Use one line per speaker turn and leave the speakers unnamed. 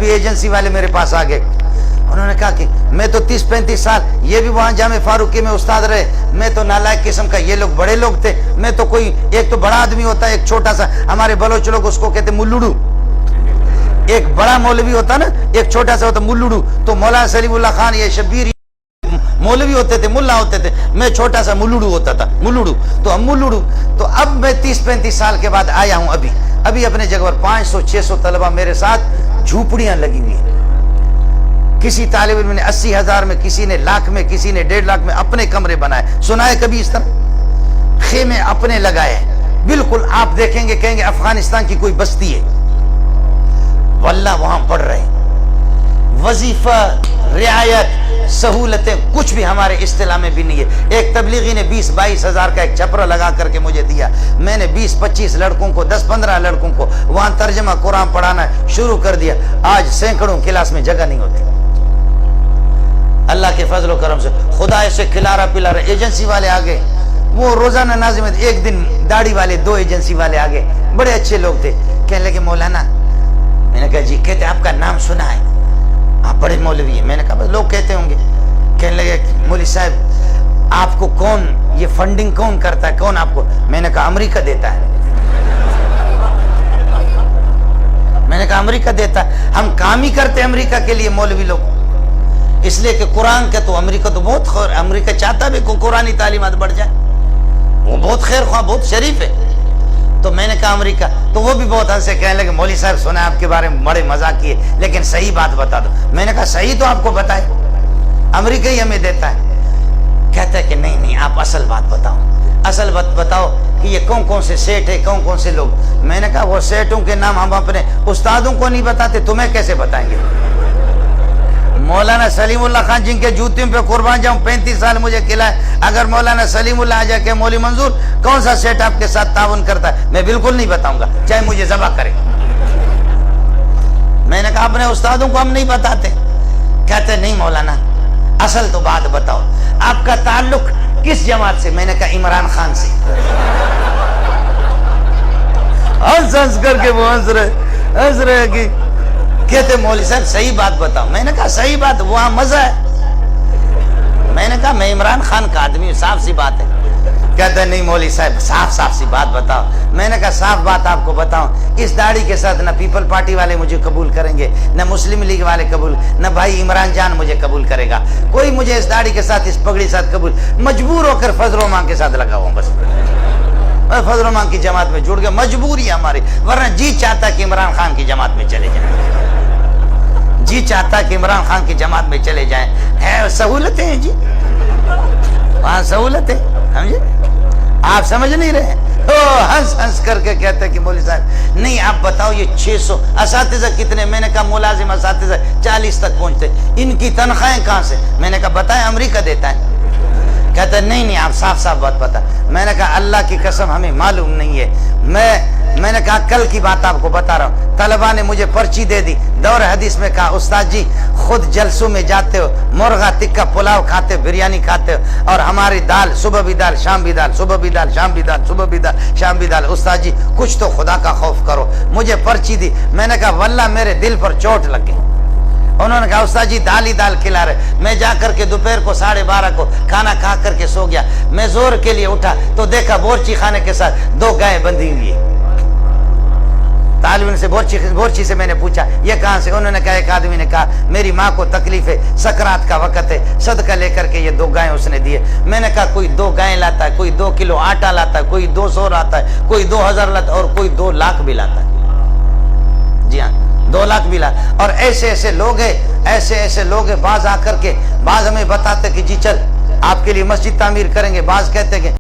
ابھی ایجنسی والے میرے پاس آ گئے، انہوں نے کہا کہ میں تو 30-35 سال یہ بھی وہاں جامع فاروقی میں استاد رہے، میں تو نالائق قسم کا، یہ لوگ بڑے لوگ تھے، میں تو کوئی، ایک تو بڑا آدمی ہوتا ہے، ایک چھوٹا سا، ہمارے بلوچ لوگ اس کو کہتے ملوڑو، ایک بڑا مولوی ہوتا نا، ایک چھوٹا سا ہوتا ملوڑو، تو مولانا سلیم اللہ خان یہ شبیر مولوی ہوتے تھے، ملا ہوتے تھے، میں چھوٹا سا ملوڑو ہوتا تھا، ملوڑو، تو ہم ملوڑو، تو اب میں 30-35 سال کے بعد آیا ہوں، ابھی اپنے جگہ پر 500-600 طلبہ میرے ساتھ، جھوپڑیاں لگی ہوئی ہیں، کسی طالب علم نے 80,000 میں، کسی نے لاکھ میں، کسی نے 1.5 لاکھ میں اپنے کمرے بنائے، سنا ہے کبھی اس طرح؟ خیمے اپنے لگائے، بالکل آپ دیکھیں گے کہیں گے افغانستان کی کوئی بستی ہے، واللہ وہاں پڑھ رہے ہیں، وظیفہ، رعایت، سہولتیں کچھ بھی ہمارے اصطلاح میں بھی نہیں ہے۔ ایک تبلیغی نے 20-22 ہزار کا ایک چھپرا لگا کر کے مجھے دیا، میں نے 20-25 لڑکوں کو، 10-15 لڑکوں کو وہاں ترجمہ قرآن پڑھانا شروع کر دیا، آج سینکڑوں کلاس میں جگہ نہیں ہوتی، اللہ کے فضل و کرم سے، خدا اسے کھلا رہا، ایجنسی والے آگے، وہ روزانہ نازم، ایک دن داڑھی والے 2 ایجنسی والے آگے، بڑے اچھے لوگ تھے، کہنے لگے مولانا، میں نے کہا جی، کہتے آپ کا نام سنا ہے، آپ بڑے مولوی ہیں، میں نے کہا بس لوگ کہتے ہوں گے، کہنے لگے مولوی صاحب آپ کو کون یہ فنڈنگ کون کرتا ہے، کون آپ کو، میں نے کہا امریکہ دیتا ہے، میں نے کہا امریکہ دیتا ہے، ہم کام ہی کرتے ہیں امریکہ کے لیے مولوی لوگ، اس لیے کہ قرآن کا تو امریکہ تو بہت خیر، امریکہ چاہتا بھی کہ قرآنی تعلیمات بڑھ جائے، وہ بہت خیر خواہ، بہت شریف ہے، تو میں نے کہا امریکہ، تو وہ بھی بہت ہنسے، کہنے لگے مولوی صاحب سنا آپ کے بارے میں بڑے مزاق کیے، لیکن صحیح بات بتا دو، میں نے کہا صحیح تو آپ کو بتائے، امریکہ ہی ہمیں دیتا ہے، کہتا ہے کہ نہیں آپ اصل بات بتاؤ، اصل بات بتاؤ کہ یہ کون کون سے سیٹ ہے، کون کون سے لوگ، میں نے کہا وہ سیٹوں کے نام ہم اپنے استادوں کو نہیں بتاتے، تمہیں کیسے بتائیں گے؟ مولانا سلیم اللہ خان جن کے جوتیوں پہ قربان جاؤں، 35 سال مجھے کھلائے، اگر مولانا سلیم اللہ آ جائے کہ مولوی منظور کون سا سیٹ آپ کے ساتھ تعاون کرتا ہے، میں بالکل نہیں بتاؤں گا، چاہے مجھے ذبح کرے، میں نے کہا اپنے استادوں کو ہم نہیں بتاتے، کہتے نہیں مولانا اصل تو بات بتاؤ، آپ کا تعلق کس جماعت سے، میں نے کہا عمران خان سے، ہنس کر کے وہ ہنس رہے کہ کہتے مولوی صاحب صحیح بات بتاؤ، میں نے کہا صحیح بات، وہاں مزہ ہے، میں نے کہا میں عمران خان کا آدمی ہوں، صاف سی بات ہے، کہتے نہیں مولوی صاحب صاف سی بات بتاؤ، میں نے کہا صاف بات آپ کو بتاؤں، اس داڑھی کے ساتھ نہ پیپل پارٹی والے مجھے قبول کریں گے، نہ مسلم لیگ والے قبول، نہ بھائی عمران جان مجھے قبول کرے گا، کوئی مجھے اس داڑھی کے ساتھ، اس پگڑی ساتھ قبول، مجبور ہو کر فضل الرحمان کے ساتھ لگا ہوں، بس فضل الرحمان کی جماعت میں جڑ گیا، مجبوری ہے ہماری، ورنہ جی چاہتا کہ عمران خان کی جماعت میں چلے جائیں، جی چاہتا کہ عمران خان کی جماعت میں چلے جائیں، ہے سہولتیں ہیں جی، وہاں سہولتیں، سمجھے؟ آپ سمجھ نہیں رہے، ہنس کر کے کہتے کہ مولوی صاحب نہیں آپ بتاؤ یہ 600 اساتذہ کتنے، میں نے کہا ملازم اساتذہ 40 تک پہنچتے، ان کی تنخواہیں کہاں سے، میں نے کہا بتائیں امریکہ دیتا ہے، کہتا نہیں آپ صاف بات بتا، میں نے کہا اللہ کی قسم ہمیں معلوم نہیں ہے، میں نے کہا کل کی بات آپ کو بتا رہا ہوں، طلبہ نے مجھے پرچی دے دی، دور حدیث میں کہا استاد جی خود جلسوں میں جاتے ہو، مرغا ٹکا پلاؤ کھاتے ہو، بریانی کھاتے ہو، اور ہماری دال صبح بھی دال شام بھی دال، صبح بھی دال شام بھی دال، صبح بھی دال شام بھی دال، استاد جی کچھ تو خدا کا خوف کرو، مجھے پرچی دی، میں نے کہا واللہ میرے دل پر چوٹ لگ گئی، انہوں نے کہا استاد جی دال ہی دال کھلا رہے، میں جا کر کے دوپہر کو 12:30 کو کھانا کھا کر کے سو گیا، میں زور کے لیے اٹھا تو دیکھا بورچی خانے کے ساتھ 2 گائے بندھی ہوئی ہے، طالب علم سے بورچی سے میں نے پوچھا یہ کہاں سے، انہوں نے کہا ایک آدمی نے کہا میری ماں کو تکلیف ہے، سکرات کا وقت ہے، صدقہ لے کر کے یہ 2 گائیں اس نے دیے، میں نے کہا کوئی 2 گائیں لاتا ہے، کوئی 2 کلو آٹا لاتا ہے، کوئی 200 لاتا ہے، کوئی 2000 لاتا ہے، اور کوئی 2 لاکھ بھی لاتا ہے، جی ہاں 2 لاکھ بھی لاتا، اور ایسے لوگ ہیں، بعض آ کر کے بعض ہمیں بتاتے کہ جی چل آپ کے لیے مسجد تعمیر کریں گے، بعض کہتے کہ